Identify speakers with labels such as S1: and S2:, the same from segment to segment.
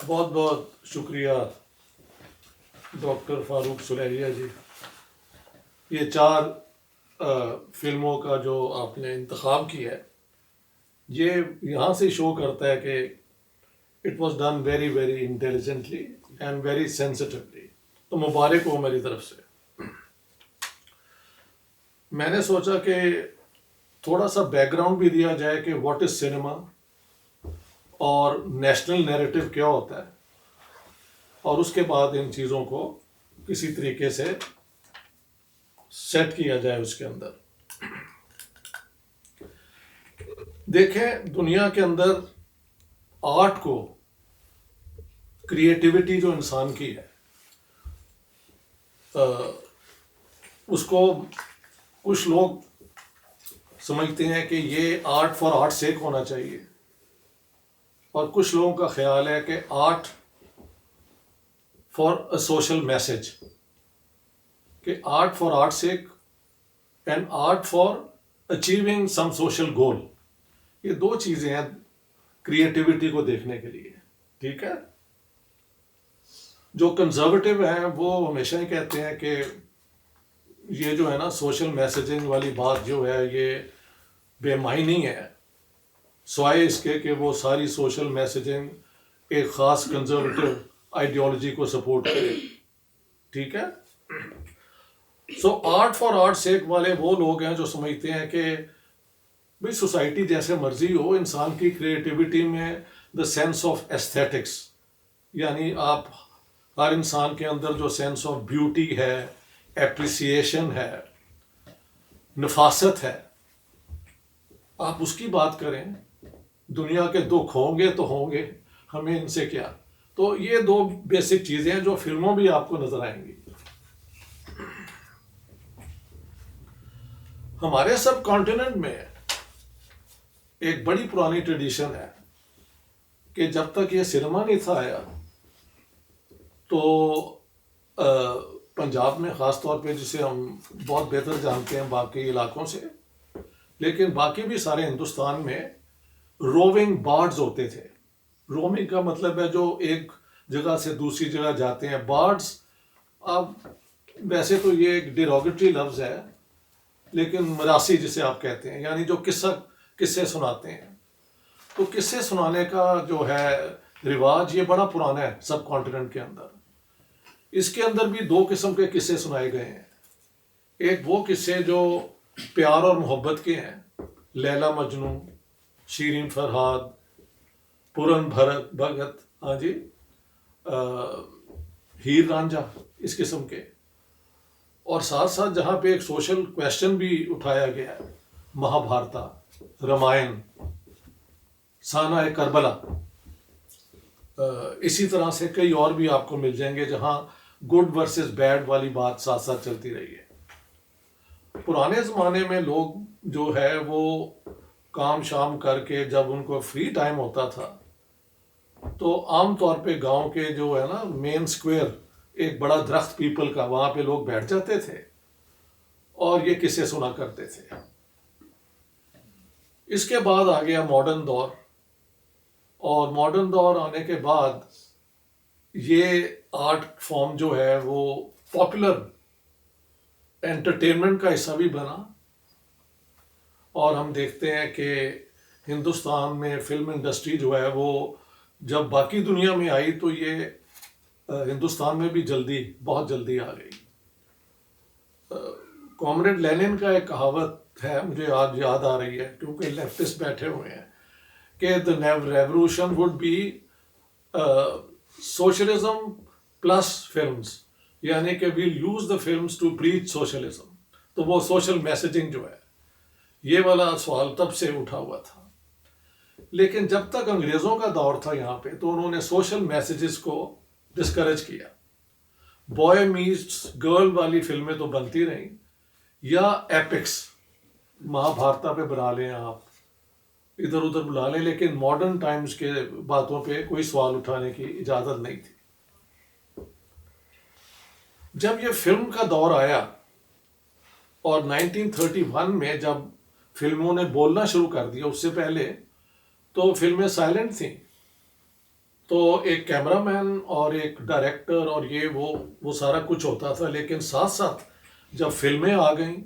S1: بہت بہت شکریہ ڈاکٹر فاروق سلیحیہ جی. یہ چار فلموں کا جو آپ نے انتخاب کیا ہے یہ یہاں سے شو کرتا ہے کہ it was done very very intelligently and very sensitively. تو مبارک ہو میری طرف سے. میں نے سوچا کہ تھوڑا سا بیک گراؤنڈ بھی دیا جائے کہ واٹ از سنیما اور نیشنل نیریٹو کیا ہوتا ہے، اور اس کے بعد ان چیزوں کو کسی طریقے سے سیٹ کیا جائے اس کے اندر. دیکھیں دنیا کے اندر آرٹ کو، کریٹیوٹی جو انسان کی ہے اس کو کچھ لوگ سمجھتے ہیں کہ یہ آرٹ فار آرٹ سیک ہونا چاہیے، اور کچھ لوگوں کا خیال ہے کہ art for a social message, کہ art for art sake and art for achieving some social goal. یہ دو چیزیں ہیں کریٹیوٹی کو دیکھنے کے لیے. ٹھیک ہے. جو کنزرویٹو ہیں وہ ہمیشہ ہی کہتے ہیں کہ یہ جو ہے نا سوشل میسیجنگ والی بات جو ہے یہ بے معنی ہے، سوائے اس کے کہ وہ ساری سوشل میسیجنگ ایک خاص کنزرویٹو آئیڈیالوجی کو سپورٹ کرے. ٹھیک ہے. سو آرٹ فار آرٹ سیک والے وہ لوگ ہیں جو سمجھتے ہیں کہ بھئی سوسائٹی جیسے مرضی ہو، انسان کی کریٹیوٹی میں دا سینس آف ایستھیٹکس، یعنی آپ ہر انسان کے اندر جو سینس آف بیوٹی ہے، اپریسیشن ہے، نفاست ہے، آپ اس کی بات کریں. دنیا کے دکھ ہوں گے تو ہوں گے، ہمیں ان سے کیا. تو یہ دو بیسک چیزیں ہیں جو فلموں بھی آپ کو نظر آئیں گی. ہمارے سب کانٹیننٹ میں ایک بڑی پرانی ٹریڈیشن ہے کہ جب تک یہ سنیما نہیں تھا آیا تو پنجاب میں خاص طور پہ، جسے ہم بہت بہتر جانتے ہیں باقی علاقوں سے، لیکن باقی بھی سارے ہندوستان میں روونگ بارڈز ہوتے تھے. رومنگ کا مطلب ہے جو ایک جگہ سے دوسری جگہ جاتے ہیں. بارڈز، اب ویسے تو یہ ایک ڈیروگیٹری لفظ ہے لیکن مراسی جسے آپ کہتے ہیں، یعنی جو قصے سناتے ہیں. تو قصے سنانے کا جو ہے رواج یہ بڑا پرانا ہے سب کانٹیننٹ کے اندر. اس کے اندر بھی دو قسم کے قصے سنائے گئے ہیں. ایک وہ قصے جو پیار اور محبت کے ہیں، لیلا مجنوں، شیرین فرہاد، پورن بھگت، ہاں جی، ہیر رانجھا، اس قسم کے. اور ساتھ ساتھ جہاں پہ ایک سوشل کویسچن بھی اٹھایا گیا ہے، مہا بھارتا، رامائن، سانہ کربلا. اسی طرح سے کئی اور بھی آپ کو مل جائیں گے جہاں گڈ ورسز بیڈ والی بات ساتھ ساتھ چلتی رہی ہے. پرانے زمانے میں لوگ جو ہے وہ کام شام کر کے جب ان کو فری ٹائم ہوتا تھا تو عام طور پہ گاؤں کے جو ہے نا مین سکوئر، ایک بڑا درخت پیپل کا، وہاں پہ لوگ بیٹھ جاتے تھے اور یہ قصے سنا کرتے تھے. اس کے بعد آ گیا ماڈرن دور، اور ماڈرن دور آنے کے بعد یہ آرٹ فارم جو ہے وہ پاپولر انٹرٹینمنٹ کا حصہ بھی بنا. اور ہم دیکھتے ہیں کہ ہندوستان میں فلم انڈسٹری جو ہے وہ جب باقی دنیا میں آئی تو یہ ہندوستان میں بھی بہت جلدی آ گئی. کامریڈ لینن کا ایک کہاوت ہے، مجھے آج یاد آ رہی ہے کیونکہ لیفٹسٹ بیٹھے ہوئے ہیں، کہ the revolution would be socialism plus films، یعنی کہ we'll use the films to preach socialism. تو وہ سوشل میسیجنگ جو ہے، یہ والا سوال تب سے اٹھا ہوا تھا. لیکن جب تک انگریزوں کا دور تھا یہاں پہ تو انہوں نے سوشل میسیجز کو ڈسکریج کیا. بوائے میٹس گرل والی فلمیں تو بنتی رہیں، یا ایپکس، مہا بھارتا پہ بنا لیں آپ، ادھر ادھر بلا لیں، لیکن ماڈرن ٹائمز کے باتوں پہ کوئی سوال اٹھانے کی اجازت نہیں تھی. جب یہ فلم کا دور آیا اور 1931 میں جب فلموں نے بولنا شروع کر دیا، اس سے پہلے تو فلمیں سائلنٹ تھیں. تو ایک کیمرہ مین اور ایک ڈائریکٹر اور یہ وہ سارا کچھ ہوتا تھا، لیکن ساتھ ساتھ جب فلمیں آ گئیں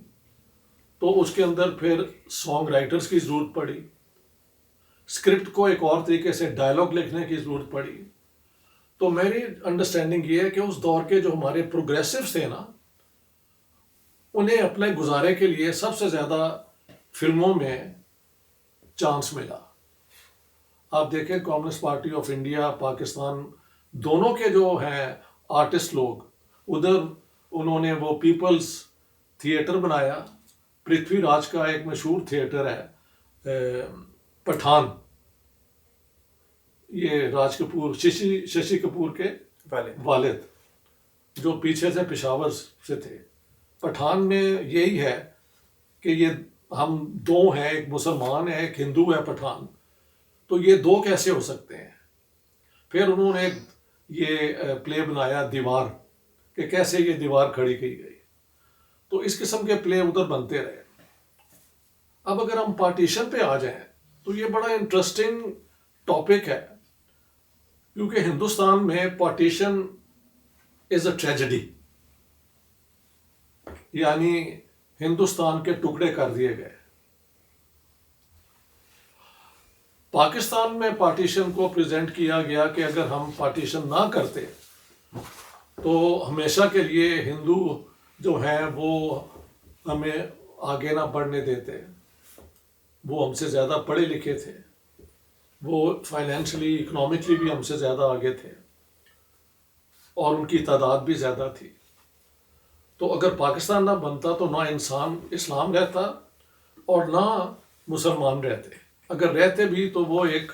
S1: تو اس کے اندر پھر سانگ رائٹرز کی ضرورت پڑی، اسکرپٹ کو ایک اور طریقے سے ڈائلاگ لکھنے کی ضرورت پڑی. تو میری انڈرسٹینڈنگ یہ ہے کہ اس دور کے جو ہمارے پروگریسوز تھے نا، انہیں اپنے گزارے کے لیے سب سے زیادہ فلموں میں چانس ملا. آپ دیکھیں communist party of India, Pakistan, دونوں کے جو ہیں آرٹسٹ لوگ، ادھر انہوں نے وہ پیپلز تھیٹر بنایا. پرتھوی راج کا ایک مشہور تھیٹر ہے پٹھان، یہ راج کپور، ششی کپور کے والد، جو پیچھے سے پشاور سے تھے. پٹھان میں یہی ہے کہ یہ ہم دو ہیں، ایک مسلمان ہے ایک ہندو ہے پٹھان، تو یہ دو کیسے ہو سکتے ہیں. پھر انہوں نے یہ پلے بنایا دیوار، کہ کیسے یہ دیوار کھڑی کی گئی. تو اس قسم کے پلے ادھر بنتے رہے. اب اگر ہم پارٹیشن پہ آ جائیں تو یہ بڑا انٹرسٹنگ ٹاپک ہے، کیونکہ ہندوستان میں پارٹیشن از اے ٹریجڈی، یعنی ہندوستان کے ٹکڑے کر دیے گئے. پاکستان میں پارٹیشن کو پریزنٹ کیا گیا کہ اگر ہم پارٹیشن نہ کرتے تو ہمیشہ کے لیے ہندو جو ہیں وہ ہمیں آگے نہ بڑھنے دیتے. وہ ہم سے زیادہ پڑھے لکھے تھے، وہ فائنینشلی اکنامکلی بھی ہم سے زیادہ آگے تھے، اور ان کی تعداد بھی زیادہ تھی. تو اگر پاکستان نہ بنتا تو نہ انسان اسلام رہتا اور نہ مسلمان رہتے. اگر رہتے بھی تو وہ ایک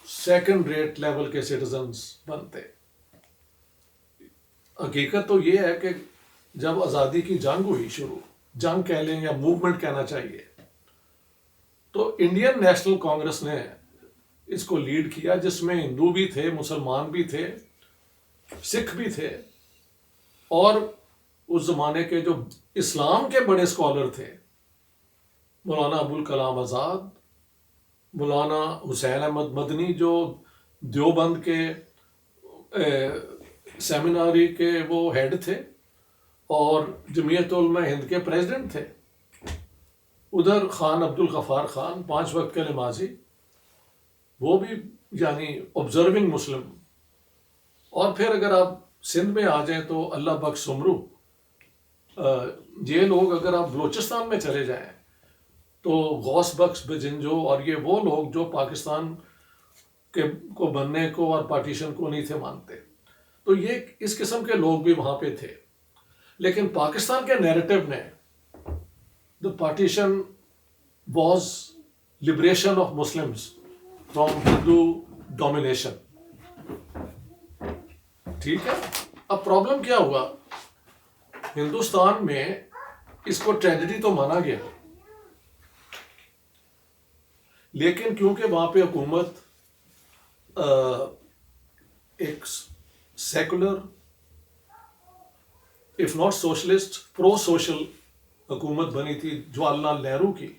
S1: سیکنڈ ریٹ لیول کے سٹیزنز بنتے. حقیقت تو یہ ہے کہ جب آزادی کی جنگ ہوئی شروع، جنگ کہہ لیں یا موومنٹ کہنا چاہیے، تو انڈین نیشنل کانگریس نے اس کو لیڈ کیا، جس میں ہندو بھی تھے، مسلمان بھی تھے، سکھ بھی تھے، اور اس زمانے کے جو اسلام کے بڑے اسکالر تھے، مولانا ابوالکلام آزاد، مولانا حسین احمد مدنی جو دیوبند کے سیمیناری کے وہ ہیڈ تھے اور جمعیت علماء ہند کے پریزیڈنٹ تھے. ادھر خان عبدالغفار خان، 5 وقت کے نمازی، وہ بھی یعنی آبزرونگ مسلم. اور پھر اگر آپ سندھ میں آ جائیں تو اللہ بخش سمرو. یہ لوگ اگر آپ بلوچستان میں چلے جائیں تو غوث بخش بجنجو اور یہ وہ لوگ جو پاکستان کو بننے کو اور پارٹیشن کو نہیں تھے مانتے. تو یہ اس قسم کے لوگ بھی وہاں پہ تھے. لیکن پاکستان کے نیریٹو نے the partition was liberation of Muslims from Hindu domination. ٹھیک ہے. اب پرابلم کیا ہوا، ہندوستان میں اس کو ٹریجڈی تو مانا گیا، لیکن کیونکہ وہاں پہ حکومت ایک secular if not socialist pro social حکومت بنی تھی جواہر لال نہرو کی،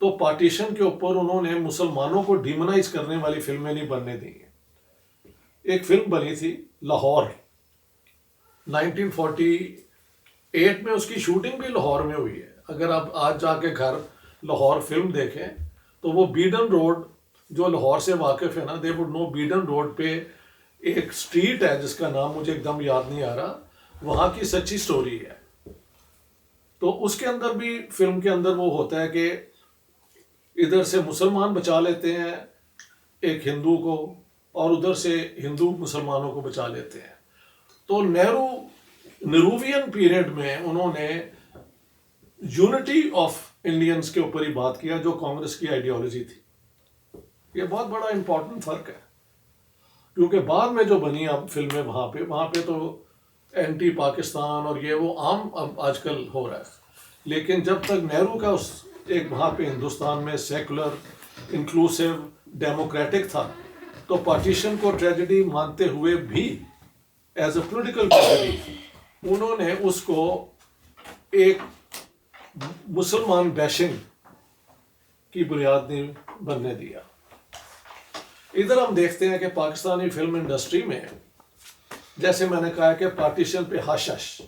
S1: تو پارٹیشن کے اوپر انہوں نے مسلمانوں کو ڈیمونائز کرنے والی فلمیں نہیں بننے دی ہیں. ایک فلم بنی تھی لاہور، 1948 میں، اس کی شوٹنگ بھی لاہور میں ہوئی ہے. اگر آپ آج جا کے گھر لاہور فلم دیکھیں تو وہ بیڈن روڈ، جو لاہور سے واقف ہے نا، دے وڈ نو بیڈن روڈ پہ ایک اسٹریٹ ہے جس کا نام مجھے ایک دم یاد نہیں آ رہا، وہاں کی سچی سٹوری ہے. تو اس کے اندر بھی فلم کے اندر وہ ہوتا ہے کہ ادھر سے مسلمان بچا لیتے ہیں ایک ہندو کو، اور ادھر سے ہندو مسلمانوں کو بچا لیتے ہیں. تو نیرووین پیریڈ میں انہوں نے یونٹی آف انڈینز کے اوپر ہی بات کیا، جو کانگریس کی آئیڈیالوجی تھی. یہ بہت بڑا امپورٹنٹ فرق ہے، کیونکہ بعد میں جو بنی اب فلمیں وہاں پہ تو اینٹی پاکستان اور یہ وہ عام اب آج کل ہو رہا ہے. لیکن جب تک نہرو کا ایک وہاں پہ ہندوستان میں سیکولر، انکلوسیو، ڈیموکریٹک تھا، تو پارٹیشن کو ٹریجڈی مانتے ہوئے بھی ایز اے پولیٹیکل ٹریجڈی انہوں نے اس کو ایک مسلمان بیشنگ کی بنیاد نہیں بننے دیا. ادھر ہم دیکھتے ہیں کہ پاکستانی فلم انڈسٹری میں جیسے میں نے کہا کہ پارٹیشن پہ حشش,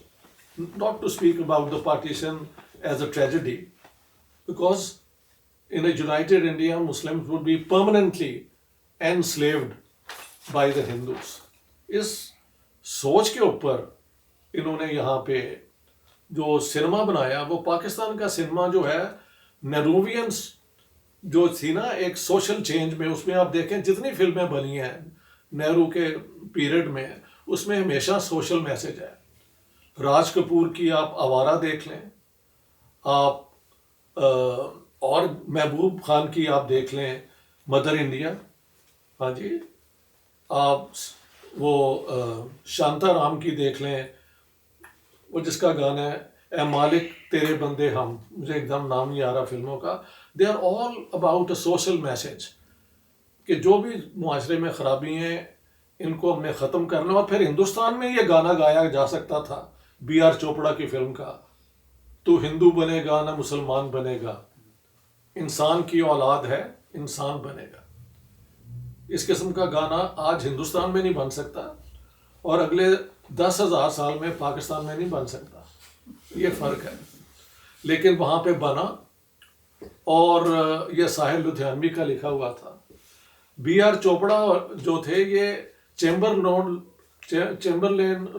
S1: not to speak about the partition as a tragedy, because in a united India, Muslims would be permanently enslaved by the Hindus. اس سوچ کے اوپر انہوں نے یہاں پہ جو سنیما بنایا, وہ پاکستان کا سنیما جو ہے نیرووینس جو تھی نا ایک سوشل چینج میں, اس میں آپ دیکھیں جتنی فلمیں بنی ہیں نہرو کے پیریڈ میں, اس میں ہمیشہ سوشل میسج ہے. راج کپور کی آپ آوارہ دیکھ لیں, آپ اور محبوب خان کی آپ دیکھ لیں مدر انڈیا, ہاں جی, آپ وہ شانتا رام کی دیکھ لیں, وہ جس کا گانا ہے اے مالک تیرے بندے ہم, مجھے ایک دم نام نہیں آ رہا فلموں کا. They are all about a social message کہ جو بھی معاشرے میں خرابی ہیں ان کو ہم نے ختم کرنا. اور پھر ہندوستان میں یہ گانا گایا جا سکتا تھا بی آر چوپڑا کی فلم کا, تو ہندو بنے گا نہ مسلمان بنے گا, انسان کی اولاد ہے انسان بنے گا. اس قسم کا گانا آج ہندوستان میں نہیں بن سکتا اور اگلے 10,000 سال میں پاکستان میں نہیں بن سکتا, یہ فرق ہے. لیکن وہاں پہ بنا, اور یہ ساحل لدھیانوی کا لکھا ہوا تھا. بی آر چوپڑا جو تھے یہ چیمبرلین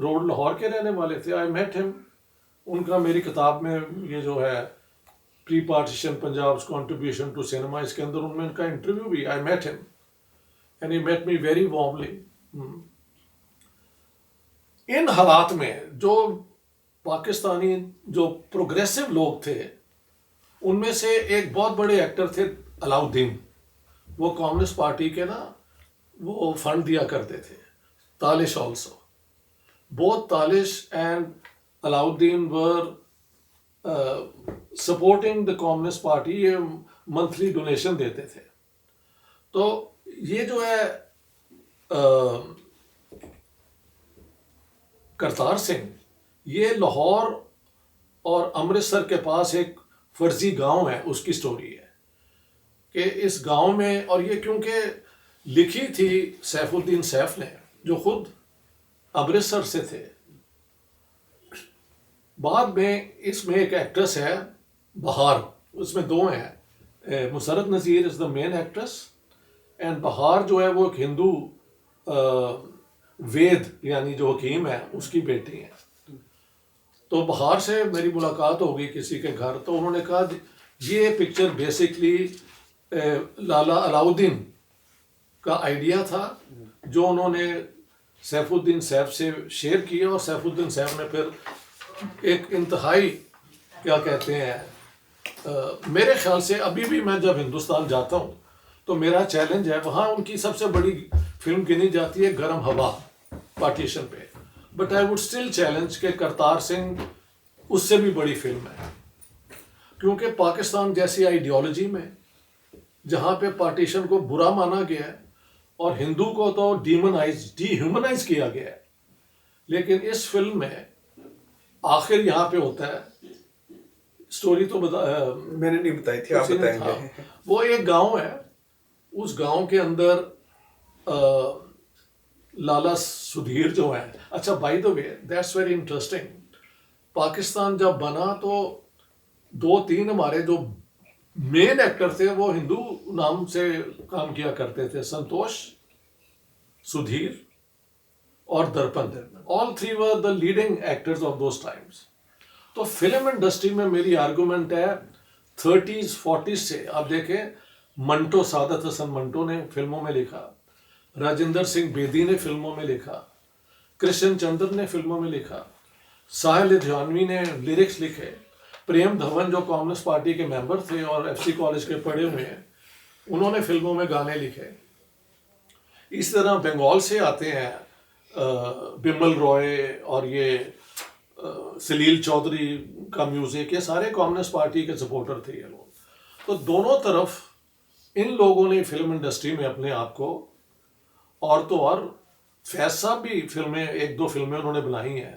S1: روڈ لاہور کے رہنے والے تھے. آئی میٹ ہم, ان کا میری کتاب میں یہ جو ہے pre partition Punjab's contribution to cinema, اس کے اندر ان میں ان کا انٹرویو بھی, I met him and he met me very warmly. ان حالات میں جو پاکستانی جو پروگریسو لوگ تھے ان میں سے ایک بہت بڑے ایکٹر تھے علاؤدین, وہ کمیونسٹ پارٹی کے نا وہ فنڈ دیا کرتے تھے. تالش also, both Talish and Alauddin were supporting the communist party, یہ منتھلی ڈونیشن دیتے تھے. تو یہ جو ہے کرتار سنگھ, یہ لاہور اور امرتسر کے پاس ایک فرضی گاؤں ہے, اس کی سٹوری ہے کہ اس گاؤں میں, اور یہ کیونکہ لکھی تھی سیف الدین سیف نے جو خود امرتسر سے تھے. بعد میں اس میں ایک ایکٹریس ہے بہار, اس میں دو ہیں, مسرت نذیر از دا مین ایکٹریس اینڈ بہار جو ہے وہ ایک ہندو وید یعنی جو حکیم ہے اس کی بیٹی ہیں. تو بہار سے میری ملاقات ہو گئی کسی کے گھر, تو انہوں نے کہا یہ پکچر بیسکلی لالا علاؤدین کا آئیڈیا تھا جو انہوں نے سیف الدین سیف سے شیئر کیا, اور سیف الدین سیف نے پھر ایک انتہائی کیا کہتے ہیں میرے خیال سے ابھی بھی میں جب ہندوستان جاتا ہوں تو میرا چیلنج ہے, وہاں ان کی سب سے بڑی فلم گنی جاتی ہے گرم ہوا پارٹیشن پہ, but I would still challenge کہ کرتار سنگھ اس سے بھی بڑی فلم ہے, کیونکہ پاکستان جیسی آئیڈیالوجی میں جہاں پہ پارٹیشن کو برا مانا گیا ہے اور ہندو کو تو ڈی ہیومنائز کیا گیا ہے, لیکن اس فلم میں آخر یہاں پہ ہوتا ہے, سٹوری تو
S2: میں نے نہیں بتائی تھی, آپ بتائیں گے.
S1: وہ ایک گاؤں ہے, اس گاؤں کے اندر لالا سدھیر جو ہیں. اچھا by the way that's very interesting, Pakistan جب بنا تو 2-3 ہمارے جو مین ایکٹر تھے وہ ہندو نام سے کام کیا کرتے تھے, سنتوش, سدھیر اور درپن. آل 3 were the leading actors of those times. تو فلم انڈسٹری میں میری آرگومنٹ ہے 30s 40s سے. آپ دیکھیں منٹو, سعادت حسن منٹو نے فلموں میں لکھا, راجندر سنگھ بیدی نے فلموں میں لکھا, کرشن چندر نے فلموں میں لکھا, ساحل لدھیانوی نے لیرکس لکھے, پریم دھون جو کمیونسٹ پارٹی کے ممبر تھے اور ایف سی کالج کے پڑھے ہوئے ہیں انہوں نے فلموں میں گانے لکھے. اس طرح بنگال سے آتے ہیں بمل روئے اور یہ سلیل چودھری کا میوزک, یہ سارے کمیونسٹ پارٹی کے سپورٹر تھے یہ لوگ. تو دونوں طرف ان لوگوں نے فلم انڈسٹری میں اپنے آپ کو, اور تو اور فیض صاحب بھی فلمیں 1-2 فلمیں انہوں نے بنائی ہیں,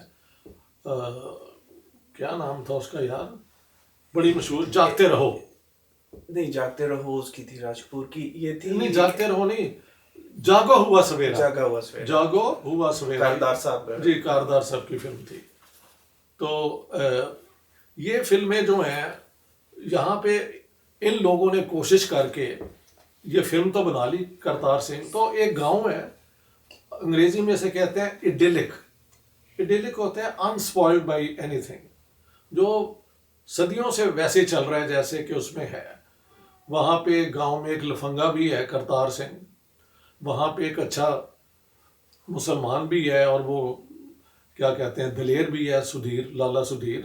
S1: کیا نام تھا اس کا یار, بڑی مشہور, جاگتے رہو.
S2: نہیں جاگتے رہو اس کی تھی, راج کپور کی یہ تھی.
S1: نہیں جاگتے رہو نہیں, جاگو ہوا سویرا،
S2: جاگا ہوا سویرا،
S1: جاگو ہوا سویرا،
S2: کاردار صاحب کا۔
S1: جی کاردار صاحب کی فلم تھی۔ تو یہ فلمیں جو ہیں یہاں پہ ان لوگوں نے کوشش کر کے یہ فلم تو بنا لی کرتار سنگھ۔ تو ایک گاؤں ہے، انگریزی میں سے کہتے ہیں ایڈیلک، ایڈیلک ہوتا ہے انسپوائلڈ بائی اینی تھنگ، جو صدیوں سے ویسے چل رہا ہے جیسے کہ اس میں ہے۔ وہاں پہ گاؤں میں ایک لفنگا بھی ہے کرتار سنگھ، وہاں پہ ایک اچھا مسلمان بھی ہے، اور وہ کیا کہتے ہیں دلیر بھی ہے، سدھیر، لالا سدھیر،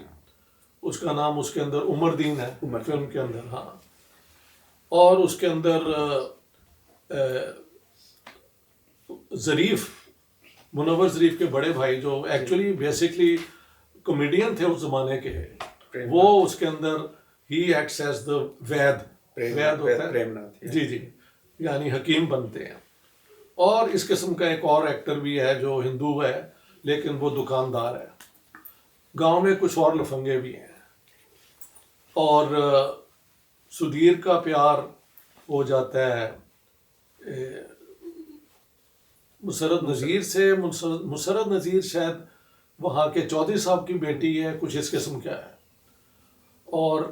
S1: اس کا نام اس کے اندر عمر دین ہے فلم کے اندر، ہاں۔ اور اس کے اندر ظریف، منور ظریف کے بڑے بھائی جو ایکچولی بیسکلی کامیڈین تھے اس زمانے کے، وہ اس کے اندر ہی ایکٹس ایز دا وید، وید ہوتا ہے
S2: پریم ناتھ،
S1: جی جی، یعنی حکیم بنتے ہیں۔ اور اس قسم کا ایک اور ایکٹر بھی ہے جو ہندو ہے لیکن وہ دکاندار ہے۔ گاؤں میں کچھ اور لفنگے بھی ہیں، اور سدھیر کا پیار ہو جاتا ہے مسرت نذیر سے۔ مسرت نذیر شاید وہاں کے چودھری صاحب کی بیٹی ہے، کچھ اس قسم کا ہے۔ اور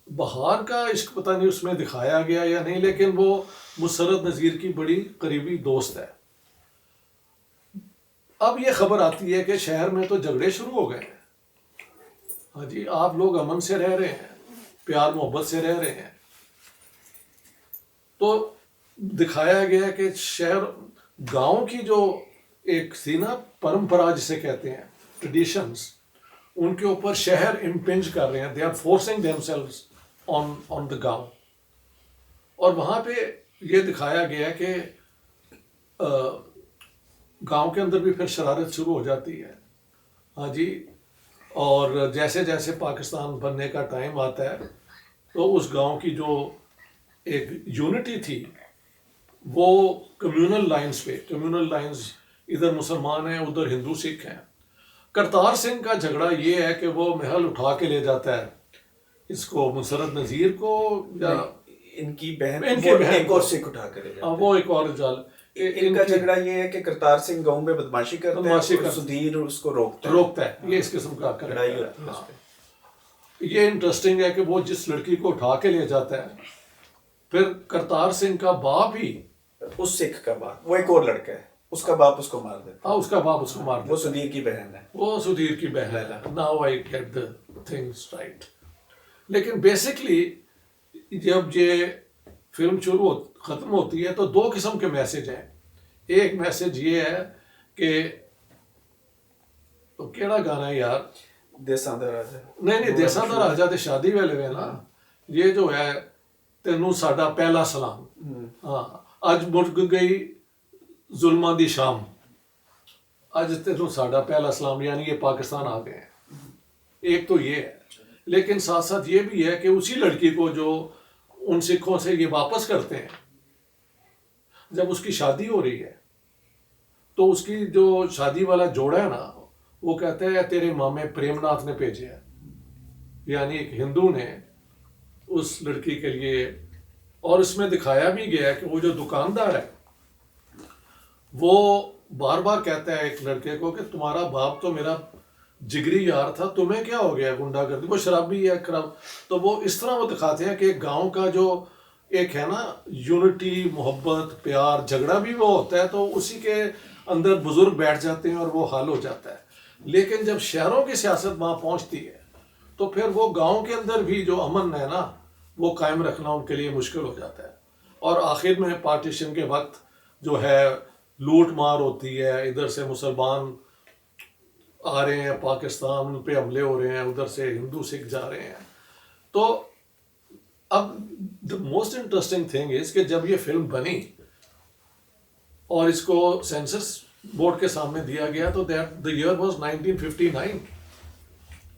S1: بہار کا عشق پتہ نہیں اس میں دکھایا گیا یا نہیں، لیکن وہ مسرت نذیر کی بڑی قریبی دوست ہے۔ اب یہ خبر آتی ہے کہ شہر میں تو جھگڑے شروع ہو گئے ہیں، ہاں جی، آپ لوگ امن سے رہ رہے ہیں، پیار محبت سے رہ رہے ہیں۔ تو دکھایا گیا کہ شہر، گاؤں کی جو ایک تھی نا پرمپرا جسے کہتے ہیں، ٹریڈیشنز، ان کے اوپر شہر امپنج کر رہے ہیں، they are forcing themselves on the gaon. اور وہاں پہ یہ دکھایا گیا کہ گاؤں کے اندر بھی پھر شرارت شروع ہو جاتی ہے، ہاں جی۔ اور جیسے جیسے پاکستان بننے کا ٹائم آتا ہے تو اس گاؤں کی جو ایک یونٹی تھی وہ کمیونل لائنز پہ، کمیونل لائنز ادھر مسلمان ہیں ادھر ہندو سکھ ہیں۔ کرتار سنگھ کا جھگڑا یہ ہے کہ وہ محل اٹھا کے لے جاتا ہے اس کو، مسرت نذیر کو، یا
S2: ان کی بہن،
S1: ان کی
S2: وہ
S1: بہن
S2: ایک
S1: کو،
S2: اور سکھ اٹھا کر لے جاتے ہیں۔
S1: وہ ایک اور جال۔
S2: ان کا جھگڑا یہ ہے کہ کرتار سنگھ گاؤں میں بدماشی کرتے ہیں اور سدھیر اس کو روکتا ہے،
S1: یہ اس قسم کا
S2: لڑائی ہوتی ہے اس
S1: ہاں۔
S2: پہ۔
S1: یہ انٹرسٹنگ ہے کہ وہ جس لڑکی کو اٹھا کے لے جاتا ہے، پھر کرتار سنگھ کا باپ ہی،
S2: اس سکھ کا باپ، وہ ایک اور لڑکا ہے، اس کا باپ اس کو مار دیتا
S1: اس کا باپ اس کو مار
S2: ہے،
S1: دیتا
S2: وہ سدھیر کی بہن ہے۔
S1: وہ سدھیر کی بہن ہے۔ Now I get the things right. لیکن بیسکلی جب یہ فلم ختم ہوتی ہے تو دو قسم کے میسج ہیں۔ ایک میسج یہ ہے کہ تو کیڑا گانا ہے یار،
S2: دیساں دا راجا،
S1: نہیں دیساں دا راجا تے شادی والے میں نا، یہ جو ہے تینوں ساڈا پہلا سلام، ہاں اج مڑ گئی ظلماں دی شام، اج تینوں ساڈا پہلا سلام، یعنی یہ پاکستان آ گئے ہیں۔ ایک تو یہ ہے، لیکن ساتھ ساتھ یہ بھی ہے کہ اسی لڑکی کو جو ان سکھوں سے یہ واپس کرتے ہیں، جب اس کی شادی ہو رہی ہے تو اس کی جو شادی والا جوڑا ہے نا، وہ کہتا ہے تیرے مامے پریم ناتھ نے بھیجے ہے، یعنی ایک ہندو نے اس لڑکی کے لیے۔ اور اس میں دکھایا بھی گیا ہے کہ وہ جو دکاندار ہے وہ بار بار کہتا ہے ایک لڑکے کو کہ تمہارا باپ تو میرا جگری یار تھا، تمہیں کیا ہو گیا گنڈا گردی، وہ شرابی ہے خراب۔ تو وہ اس طرح وہ دکھاتے ہیں کہ گاؤں کا جو ایک ہے نا یونٹی، محبت، پیار، جھگڑا بھی وہ ہوتا ہے تو اسی کے اندر بزرگ بیٹھ جاتے ہیں اور وہ حل ہو جاتا ہے۔ لیکن جب شہروں کی سیاست وہاں پہنچتی ہے تو پھر وہ گاؤں کے اندر بھی جو امن ہے نا وہ قائم رکھنا ان کے لیے مشکل ہو جاتا ہے۔ اور آخر میں پارٹیشن کے وقت جو ہے لوٹ مار ہوتی ہے، ادھر سے مسلمان آ رہے ہیں پاکستان، ان پہ حملے ہو رہے ہیں، ادھر سے ہندو سکھ جا رہے ہیں۔ تو اب the most interesting thing is کہ جب یہ فلم بنی اور اس کو سینسس بورڈ کے سامنے دیا گیا تو the year was 1959.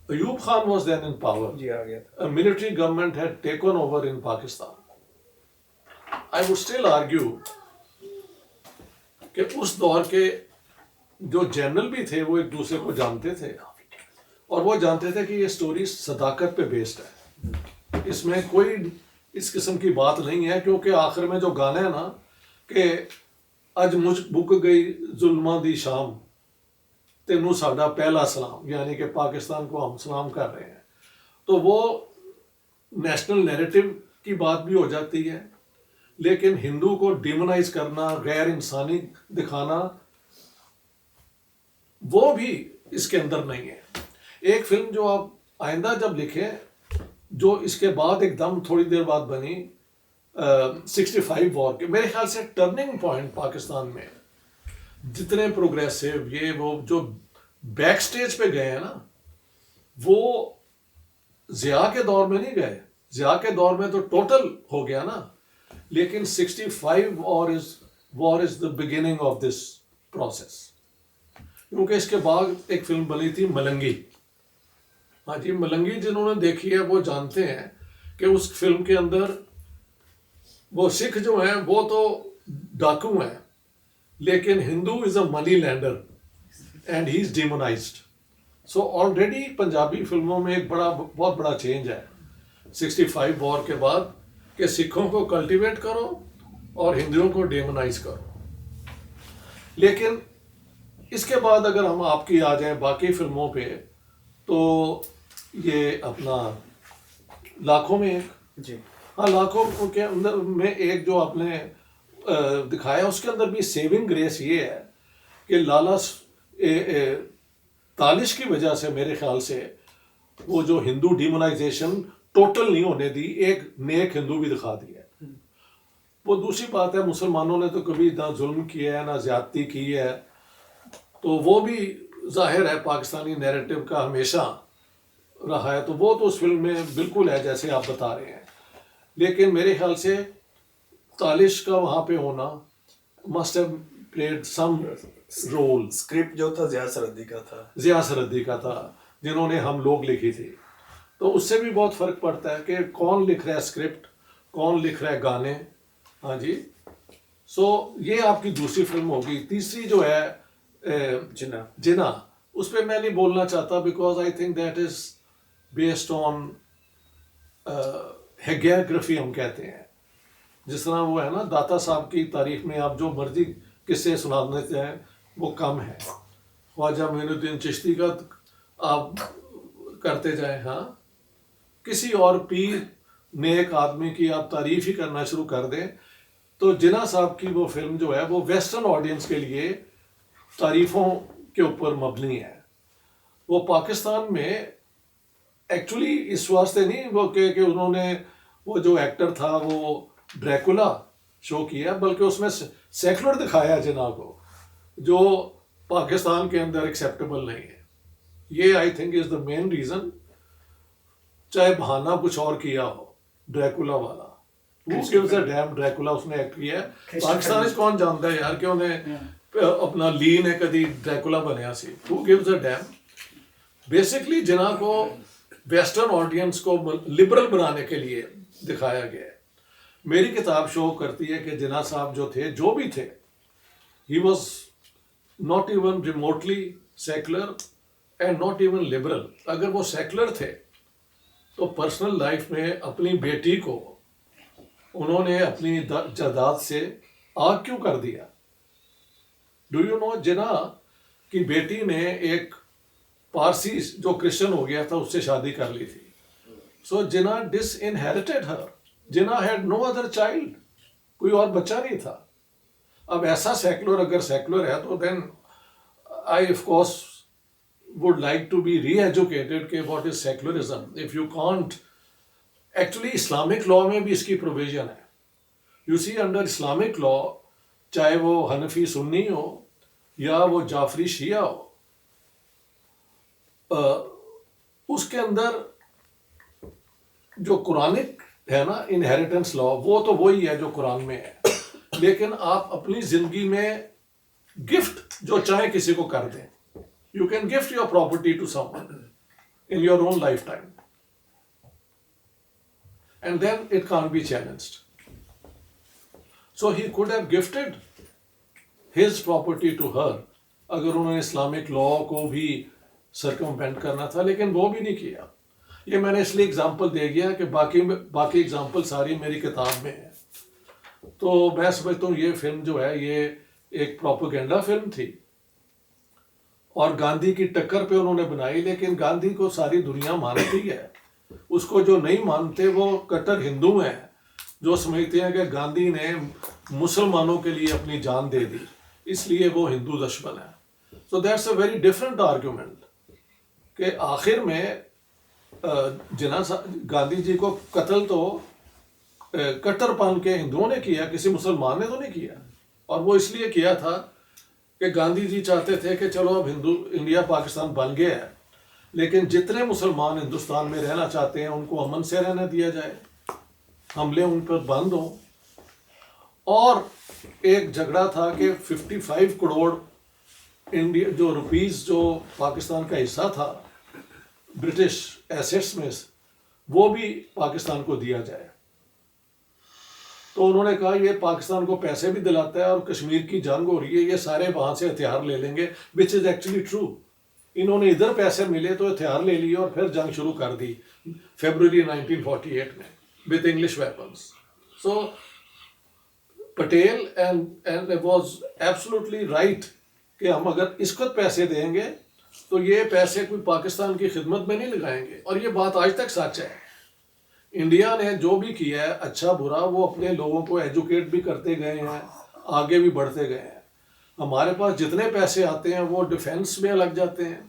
S1: Ayub Khan was then in power.
S2: جی آ گیا تھا۔
S1: A military government had taken over in Pakistan. I would still argue کہ اس دور کے جو جنرل بھی تھے وہ ایک دوسرے کو جانتے تھے اور وہ جانتے تھے کہ یہ سٹوری صداقت پہ بیسڈ ہے، اس میں کوئی اس قسم کی بات نہیں ہے، کیونکہ آخر میں جو گانا ہے نا کہ اج مجھ بک گئی ظلماں دی شام تینوں ساڈا پہلا سلام، یعنی کہ پاکستان کو ہم سلام کر رہے ہیں. تو وہ نیشنل نیریٹو کی بات بھی ہو جاتی ہے، لیکن ہندو کو ڈیمونائز کرنا، غیر انسانی دکھانا، وہ بھی اس کے اندر نہیں ہے. ایک فلم جو آپ آئندہ جب لکھیں، جو اس کے بعد ایک دم تھوڑی دیر بعد بنی 65 وار کے، میرے خیال سے ٹرننگ پوائنٹ پاکستان میں، جتنے پروگریسو یہ وہ جو بیک سٹیج پہ گئے ہیں نا، وہ ضیاء کے دور میں نہیں گئے. ضیاء کے دور میں تو ٹوٹل ہو گیا نا، لیکن 65 war is the beginning of this process. کیونکہ اس کے بعد ایک فلم بنی تھی ملنگی. ہاں جی، ملنگی جنہوں نے دیکھی ہے وہ جانتے ہیں کہ اس فلم کے اندر وہ سکھ جو ہیں وہ تو ڈاکو ہیں، لیکن Hindu is a money lender and he is demonized. So already Punjabi فلموں میں ایک بہت بڑا چینج ہے 65 وار کے بعد، کہ سکھوں کو کلٹیویٹ کرو اور ہندوؤں کو ڈیمونائز کرو. لیکن اس کے بعد اگر ہم آپ کی آ جائیں باقی فلموں پہ، تو یہ اپنا لاکھوں میں ایک،
S2: جی
S1: ہاں لاکھوں کے اندر میں ایک جو آپ نے دکھایا، اس کے اندر بھی سیونگ گریس یہ ہے کہ لالا تالش کی وجہ سے میرے خیال سے وہ جو ہندو ڈیمونائزیشن ٹوٹل نہیں ہونے دی، ایک نیک ہندو بھی دکھا دیا. وہ دوسری بات ہے، مسلمانوں نے تو کبھی نہ ظلم کیا ہے نہ زیادتی کی ہے، تو وہ بھی ظاہر ہے پاکستانی نیریٹو کا ہمیشہ رہا ہے. تو وہ تو اس فلم میں بالکل ہے جیسے آپ بتا رہے ہیں. لیکن میرے خیال سے تالش کا وہاں پہ ہونا must have played some role.
S2: Script جو تھا ضیاء سرحدی کا تھا،
S1: ضیاء سرحدی کا تھا، جنہوں نے ہم لوگ لکھی تھی. تو اس سے بھی بہت فرق پڑتا ہے کہ کون لکھ رہا ہے اسکرپٹ، کون لکھ رہا ہے گانے. ہاں جی. سو یہ آپ کی دوسری فلم ہوگی. تیسری جو ہے جنا، اس پہ میں نہیں بولنا چاہتا، because I think that is based on hagiography ہم کہتے ہیں. جس طرح وہ ہے نا داتا صاحب کی تاریخ میں آپ جو مرضی قصے سنانے چاہیں وہ کم ہے. خواجہ معین الدین چشتی کا آپ کرتے جائیں، ہاں کسی اور پیر نیک آدمی کی آپ تعریف ہی کرنا شروع کر دیں. تو جناح صاحب کی وہ فلم جو ہے وہ ویسٹرن آڈینس کے لیے تعریفوں کے اوپر مبنی ہے. وہ پاکستان میں ایکچولی اس واسطے نہیں وہ کہ انہوں نے وہ جو ایکٹر تھا وہ ڈریکولا شو کیا، بلکہ اس میں سیکولر دکھایا جناح کو، جو پاکستان کے اندر ایکسیپٹیبل نہیں ہے. یہ I think is the main reason. چاہے بہانہ کچھ اور کیا ہو، ڈریکولا والا Who gives a damn Dracula اس نے ایکٹ کیا ہے. پاکستان اس کون جانتا ہے یار کہ انہیں اپنا لی نے کدی ڈریکولا بنیا سی. Who gives a damn. Basically Jinnah کو ویسٹرن آڈینس کو لبرل بنانے کے لیے دکھایا گیا ہے. میری کتاب شو کرتی ہے کہ جناح صاحب جو تھے، جو بھی تھے، he was not even remotely secular and not even liberal. اگر وہ سیکولر تھے تو پرسنل لائف میں اپنی بیٹی کو انہوں نے اپنی جائیداد سے آگ کیوں کر دیا؟ ڈو یو نو جناح کی بیٹی نے ایک پارسی جو کرسچن ہو گیا تھا اس سے شادی کر لی تھی. So Jinnah disinherited her. Jinnah had no other child. کوئی اور بچہ نہیں تھا. اب ایسا سیکولر اگر سیکولر ہے تو then I of course would like to be re-educated کہ what is secularism. If you can't, actually Islamic law میں بھی اس کی provision ہے. You see under Islamic law چاہے وہ حنفی سنی ہو یا وہ جعفری شیعہ ہو، اس کے اندر جو قرآنک ہے نا انہیریٹنس لا، وہ تو وہی ہے جو قرآن میں ہے. لیکن آپ اپنی زندگی میں گفٹ جو چاہیں کسی کو کر دیں. You can gift your property to someone in your own lifetime. And then it can't be challenged. So he could have gifted his property to her اگر انہوں نے اسلامک لا کو بھی سرکموینٹ کرنا تھا، لیکن وہ بھی نہیں کیا. یہ میں نے اس لیے اگزامپل دے گیا کہ باقی اگزامپل ساری میری کتاب میں ہے. تو میں سمجھتا ہوں یہ فلم جو ہے یہ ایک پروپیگنڈا فلم تھی اور گاندھی کی ٹکر پہ انہوں نے بنائی، لیکن گاندھی کو ساری دنیا مانتی ہے. اس کو جو نہیں مانتے وہ کٹر ہندو ہیں جو سمجھتے ہیں کہ گاندھی نے مسلمانوں کے لیے اپنی جان دے دی اس لیے وہ ہندو دشمن ہے. So that's a very different argument کہ آخر میں گاندھی جی کو قتل تو کٹر پن کے ہندوؤں نے کیا، کسی مسلمان نے تو نہیں کیا. اور وہ اس لیے کیا تھا کہ گاندھی جی چاہتے تھے کہ چلو اب انڈیا پاکستان بن گیا ہے، لیکن جتنے مسلمان ہندوستان میں رہنا چاہتے ہیں ان کو امن سے رہنے دیا جائے، حملے ان پر بند ہوں. اور ایک جھگڑا تھا کہ 55 کروڑ انڈیا جو روپیز جو پاکستان کا حصہ تھا برٹش ایسیٹس میں وہ بھی پاکستان کو دیا جائے. تو انہوں نے کہا یہ پاکستان کو پیسے بھی دلاتا ہے اور کشمیر کی جنگ ہو رہی ہے، یہ سارے وہاں سے ہتھیار لے لیں گے، وچ از ایکچولی ٹرو. انہوں نے ادھر پیسے ملے تو ہتھیار لے لیے اور پھر جنگ شروع کر دی فیبروری 1948 میں with English weapons. So Patel and was absolutely right کہ ہم اگر اس وقت پیسے دیں گے تو یہ پیسے کوئی پاکستان کی خدمت میں نہیں لگائیں گے. اور یہ بات آج تک سچ ہے. انڈیا نے جو بھی کیا ہے اچھا برا وہ اپنے لوگوں کو ایجوکیٹ بھی کرتے گئے ہیں، آگے بھی بڑھتے گئے ہیں. ہمارے پاس جتنے پیسے آتے ہیں وہ ڈیفینس میں لگ جاتے ہیں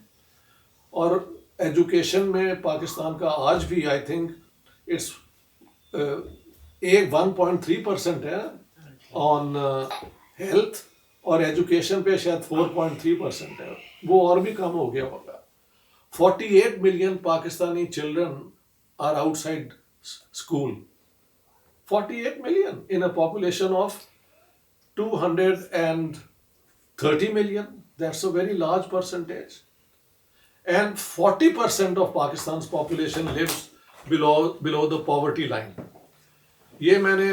S1: اور ایجوکیشن میں پاکستان کا آج بھی آئی تھنک اٹس 1.3% ہے آن ہیلتھ اور ایجوکیشن پہ شاید 4.3% ہے، وہ اور بھی کم ہو گیا ہوگا. 48 million Pakistani children are outside school. 48 million in a population of 230 million. That's a very large percentage. And 40% of Pakistan's population lives below the poverty line. یہ میں نے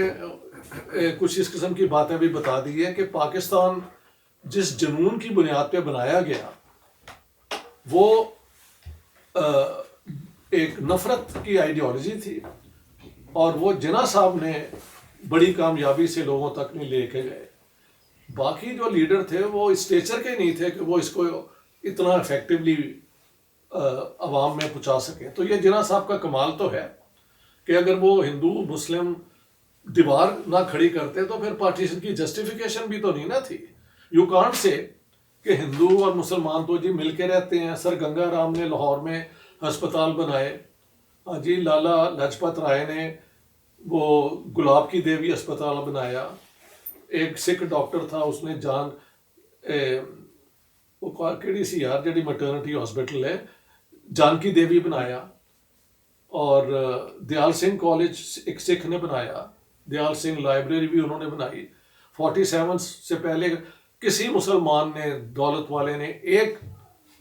S1: کچھ اس قسم کی باتیں بھی بتا دی ہے کہ پاکستان جس جنون کی بنیاد پہ بنایا گیا وہ ایک نفرت کی آئیڈیالوجی تھی اور وہ جناح صاحب نے بڑی کامیابی سے لوگوں تک نہیں لے کے گئے. باقی جو لیڈر تھے وہ اسٹیچر کے نہیں تھے کہ وہ اس کو اتنا افیکٹولی عوام میں پہنچا سکیں. تو یہ جناح صاحب کا کمال تو ہے کہ اگر وہ ہندو مسلم دیوار نہ کھڑی کرتے تو پھر پارٹیشن کی جسٹیفیکیشن بھی تو نہیں نہ تھی. یو کانٹ سے کہ ہندو اور مسلمان تو جی مل کے رہتے ہیں. سر گنگا رام نے لاہور میں ہسپتال بنائے، جی لالا لاجپت رائے نے وہ گلاب کی دیوی اسپتال بنایا. ایک سکھ ڈاکٹر تھا اس نے وہ کیڑی سی یار جڑی مٹرنٹی ہاسپٹل ہے جانکی دیوی بنایا. اور دیال سنگھ کالج ایک سکھ نے بنایا، دیال سنگھ لائبریری بھی انہوں نے بنائی. 47 سے پہلے کسی مسلمان نے دولت والے نے ایک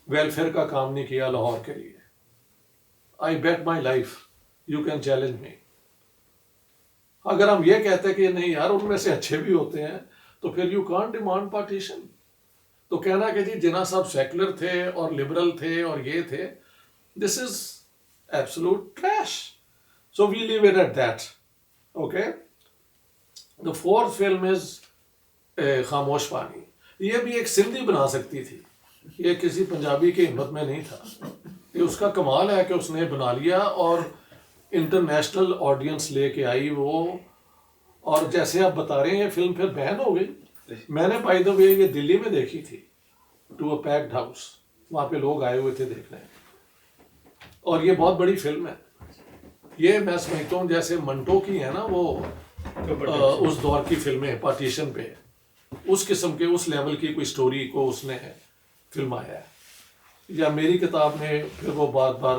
S1: ویلفیئر کا کام نہیں کیا لاہور کے لیے. I bet my life, you can challenge me. اگر ہم یہ کہتے ہیں کہ نہیں یار ان میں سے اچھے بھی ہوتے ہیں تو پھر you can't demand partition. تو کہنا کہ جی جناح صاحب سیکولر تھے اور لبرل تھے اور یہ تھے، this is absolute trash. So we leave it at that. Okay? The fourth film is خاموش پانی. یہ بھی ایک سندھی بنا سکتی تھی، یہ کسی پنجابی کی ہمت میں نہیں تھا. یہ اس کا کمال ہے کہ اس نے بنا لیا اور انٹرنیشنل آڈینس لے کے آئی وہ. اور جیسے آپ بتا رہے ہیں یہ فلم پھر بین ہو گئی. میں نے بائی دا وے یہ دلی میں دیکھی تھی ٹو اے پیکڈ ہاؤس، وہاں پہ لوگ آئے ہوئے تھے دیکھنے. اور یہ بہت بڑی فلم ہے. یہ میں سمجھتا ہوں جیسے منٹو کی ہے نا وہ اس دور کی فلمیں پارٹیشن پہ، اس قسم کے اس لیول کی کوئی سٹوری کو اس نے فلم آیا ہے. یا میری کتاب میں پھر وہ بار بار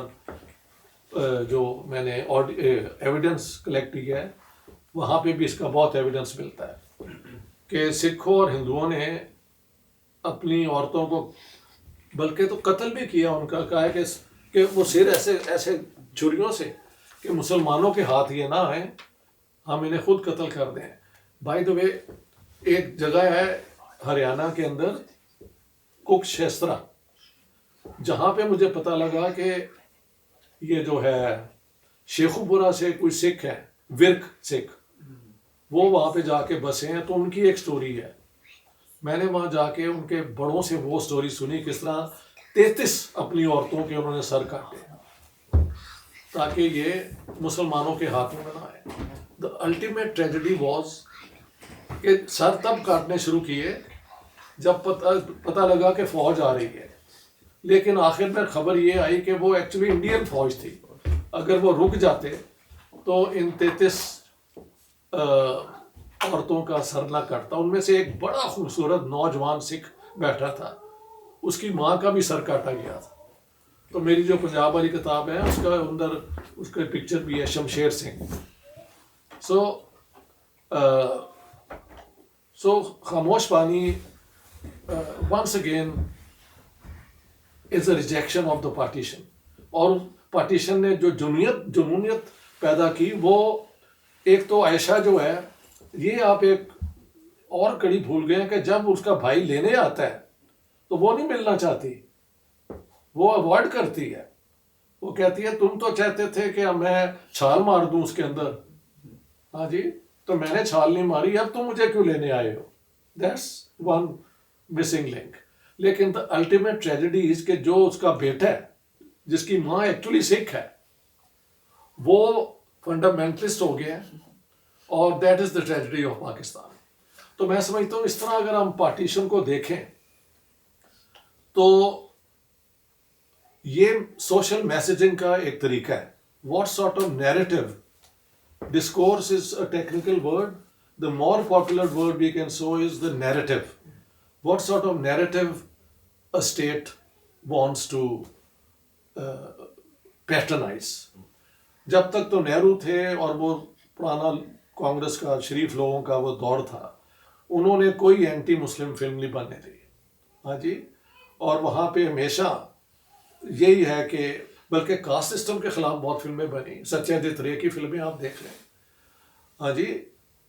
S1: جو میں نے ایویڈنس کلیکٹ کیا ہے وہاں پہ بھی اس کا بہت ایویڈنس ملتا ہے کہ سکھوں اور ہندوؤں نے اپنی عورتوں کو بلکہ تو قتل بھی کیا. ان کا کہا ہے کہ وہ سر ایسے چھریوں سے کہ مسلمانوں کے ہاتھ یہ نہ آئیں، ہم انہیں خود قتل کر دیں. بائی دا وے ایک جگہ ہے ہریانہ کے اندر کک شیسترا، جہاں پہ مجھے پتہ لگا کہ یہ جو ہے شیخو پورہ سے کوئی سکھ ہے، ورک سکھ، وہ وہاں پہ جا کے بسے ہیں, تو ان کی ایک سٹوری ہے. میں نے وہاں جا کے ان کے بڑوں سے وہ سٹوری سنی کس طرح 33 اپنی عورتوں کے انہوں نے سر کاٹے تاکہ یہ مسلمانوں کے ہاتھوں میں نہ آئے. دا الٹیمیٹ ٹریجڈی واز کہ سر تب کاٹنے شروع کیے جب پتہ لگا کہ فوج آ رہی ہے, لیکن آخر میں خبر یہ آئی کہ وہ ایکچولی انڈین فوج تھی. اگر وہ رک جاتے تو ان 33 عورتوں کا سر نہ کٹتا. ان میں سے ایک بڑا خوبصورت نوجوان سکھ بیٹھا تھا, اس کی ماں کا بھی سر کاٹا گیا تھا. تو میری جو پنجاب والی کتاب ہے اس کا اندر اس کا پکچر بھی ہے, شمشیر سنگھ. سو خاموش پانی once again is a rejection of the partition. اور پارٹیشن نے جو جنونیت پیدا کی, وہ ایک تو عائشہ جو ہے, یہ آپ ایک اور کڑی بھول گئے ہیں کہ جب اس کا بھائی لینے آتا ہے تو وہ نہیں ملنا چاہتی, وہ اوائڈ کرتی ہے. وہ کہتی ہے تم تو چاہتے تھے کہ میں چھال مار دوں اس کے اندر, ہاں جی, تو میں نے چھال نہیں ماری, اب تم مجھے کیوں لینے آئے ہو. That's one missing link. لیکن دا الٹیمیٹ ٹریجڈی از کہ جو اس کا بیٹا ہے جس کی ماں ایکچولی سکھ ہے, وہ فنڈامنٹلسٹ ہو گیا, اور that is the tragedy of Pakistan. تو میں سمجھتا ہوں اس طرح اگر ہم پارٹیشن کو دیکھیں تو یہ سوشل میسیجنگ کا ایک طریقہ ہے. What sort of narrative, discourse is a technical word, the more popular word we can show is the narrative. What sort of narrative a state wants to patronize. جب تک تو نہرو تھے اور وہ پرانا کانگریس کا شریف لوگوں کا وہ دور تھا, انہوں نے کوئی اینٹی مسلم فلم نہیں بننے دی, ہاں جی. اور وہاں پہ ہمیشہ یہی ہے کہ بلکہ کاسٹ سسٹم کے خلاف بہت فلمیں بنی. سچے دت رے کی فلمیں آپ دیکھ لیں, ہاں جی.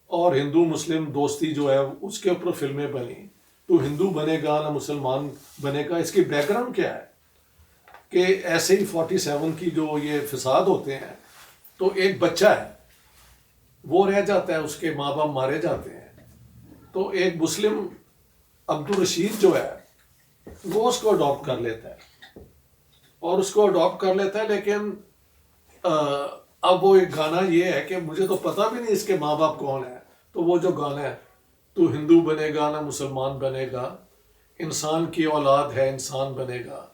S1: اور ہندو مسلم دوستی جو ہے اس کے اوپر فلمیں بنی. تو ہندو بنے گا نہ مسلمان بنے گا. اس کی بیک گراؤنڈ کیا ہے کہ ایسے ہی 47 کی جو یہ فساد ہوتے ہیں, تو ایک بچہ ہے وہ رہ جاتا ہے, اس کے ماں باپ مارے جاتے ہیں, تو ایک مسلم عبدالرشید جو ہے وہ اس کو اڈاپٹ کر لیتا ہے, اور اس کو اڈاپٹ کر لیتا ہے. لیکن اب وہ ایک گانا یہ ہے کہ مجھے تو پتہ بھی نہیں اس کے ماں باپ کون ہے. تو وہ جو گانا ہے, تو ہندو بنے گا نہ مسلمان بنے گا, انسان کی اولاد ہے انسان بنے گا,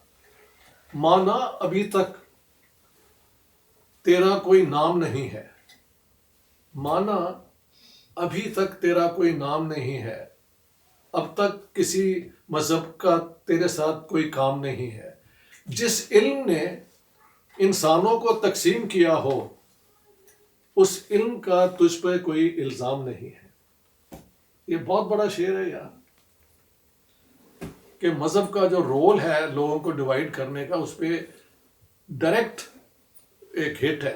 S1: مانا ابھی تک تیرا کوئی نام نہیں ہے, مانا ابھی تک تیرا کوئی نام نہیں ہے, اب تک کسی مذہب کا تیرے ساتھ کوئی کام نہیں ہے, جس علم نے انسانوں کو تقسیم کیا ہو اس علم کا تجھ پہ کوئی الزام نہیں ہے. یہ بہت بڑا شعر ہے یار, کہ مذہب کا جو رول ہے لوگوں کو ڈیوائیڈ کرنے کا, اس پہ ڈائریکٹ ایک ہٹ ہے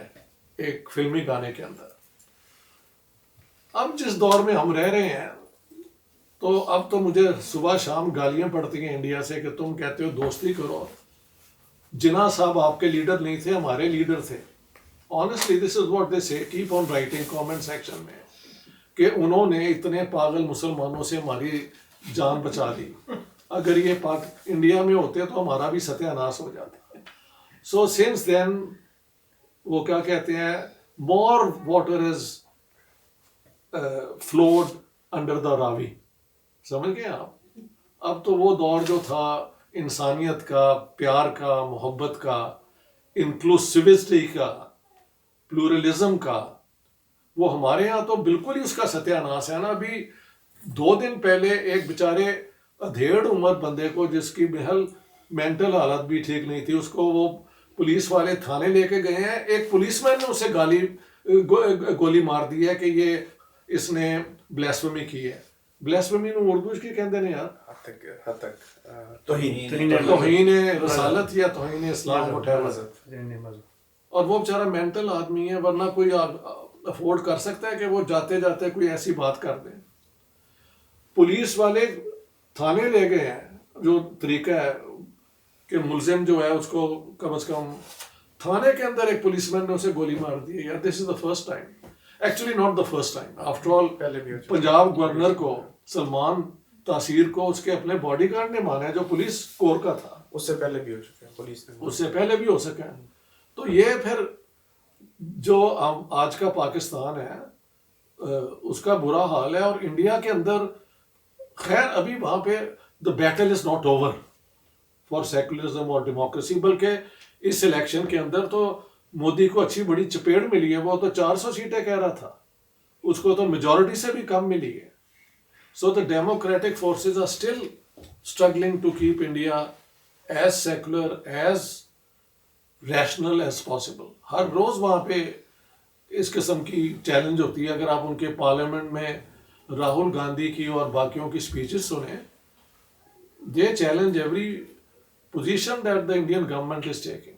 S1: ایک فلمی گانے کے اندر. اب جس دور میں ہم رہ رہے ہیں, تو اب تو مجھے صبح شام گالیاں پڑتی ہیں انڈیا سے کہ تم کہتے ہو دوستی کرو. جناح صاحب آپ کے لیڈر نہیں تھے, ہمارے لیڈر تھے. Honestly, this is what they say. Keep on writing comment section میں کہ انہوں نے اتنے پاگل مسلمانوں سے ہماری جان بچا لی. اگر یہ انڈیا میں ہوتے تو ہمارا بھی ستیہ ناش ہو جاتا. So since then وہ کیا کہتے ہیں, more water is flowed under the Ravi. سمجھ گئے آپ. اب تو وہ دور جو تھا انسانیت کا, پیار کا, محبت کا, انکلوسیوٹی کا, پلورلزم کا, وہ ہمارے یہاں تو بالکل ہی اس کا ستیہ ناش ہے نا. ابھی 2 دن پہلے ایک بیچارے ادھیڑ عمر بندے کو, جس کی محل مینٹل حالت بھی ٹھیک نہیں تھی, اس کو وہ پولیس والے تھانے لے کے گئے ہیں. ایک پولیس مین نے اسے گولی مار دی ہے کہ یہ اس نے بلیسفیمی کی ہے. بلیسفیمی نو اردو اس کی کہتے ہیں یار,
S2: حد تک توہین
S1: رسالت یا توہین اسلام whatever. اور وہ بیچارہ مینٹل آدمی ہے, ورنہ کوئی افورڈ کر سکتا ہے کہ وہ جاتے جاتے کوئی ایسی بات کر دیں. پولیس والے تھانے لے گئے ہیں, جو طریقہ ہے کہ ملزم جو ہے اس کو کم از کم تھانے کے اندر ایک پولیس مین نے اسے گولی مار دی ہے. یار this is the first time. Actually not the first time. After all
S2: پہلے بھی ہو چکا.
S1: پنجاب گورنر کو سلمان تاثیر کو اس کے اپنے باڈی گارڈ نے مانا ہے جو پولیس کور کا تھا.
S2: اس سے پہلے بھی ہو چکا ہے, پولیس نے
S1: اس سے پہلے بھی ہو سکا ہے. تو یہ پھر جو آج کا پاکستان ہے اس کا برا حال ہے. اور انڈیا کے اندر خیر ابھی وہاں پہ the battle is not over for secularism اور ڈیموکریسی, بلکہ اس الیکشن کے اندر تو مودی کو اچھی بڑی چپیڑ ملی ہے. وہ تو 400 سیٹیں کہہ رہا تھا, اس کو تو میجورٹی سے بھی کم ملی ہے. So the democratic forces are still struggling to keep India as secular as rational as possible. ہر روز وہاں پہ اس قسم کی چیلنج ہوتی ہے. اگر آپ ان کے پارلیمنٹ میں راہل گاندھی کی اور باقیوں کی سپیچز سنیں, they challenge every position that the Indian government is taking.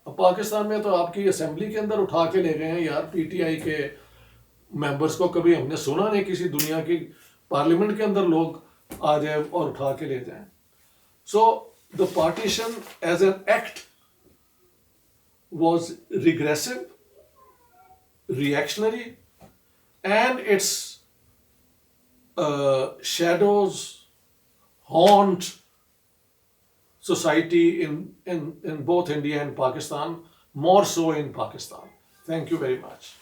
S1: اب پاکستان میں تو آپ کی اسمبلی کے اندر اٹھا کے لے گئے ہیں یار پی ٹی آئی کے ممبرس کو. کبھی ہم نے سنا نہیں کسی دنیا کی پارلیمنٹ کے اندر لوگ آ جائیں اور اٹھا کے لے جائیں. So the partition as an act was regressive, reactionary, and its shadows haunt society in both India and Pakistan, more so in Pakistan. Thank you very much.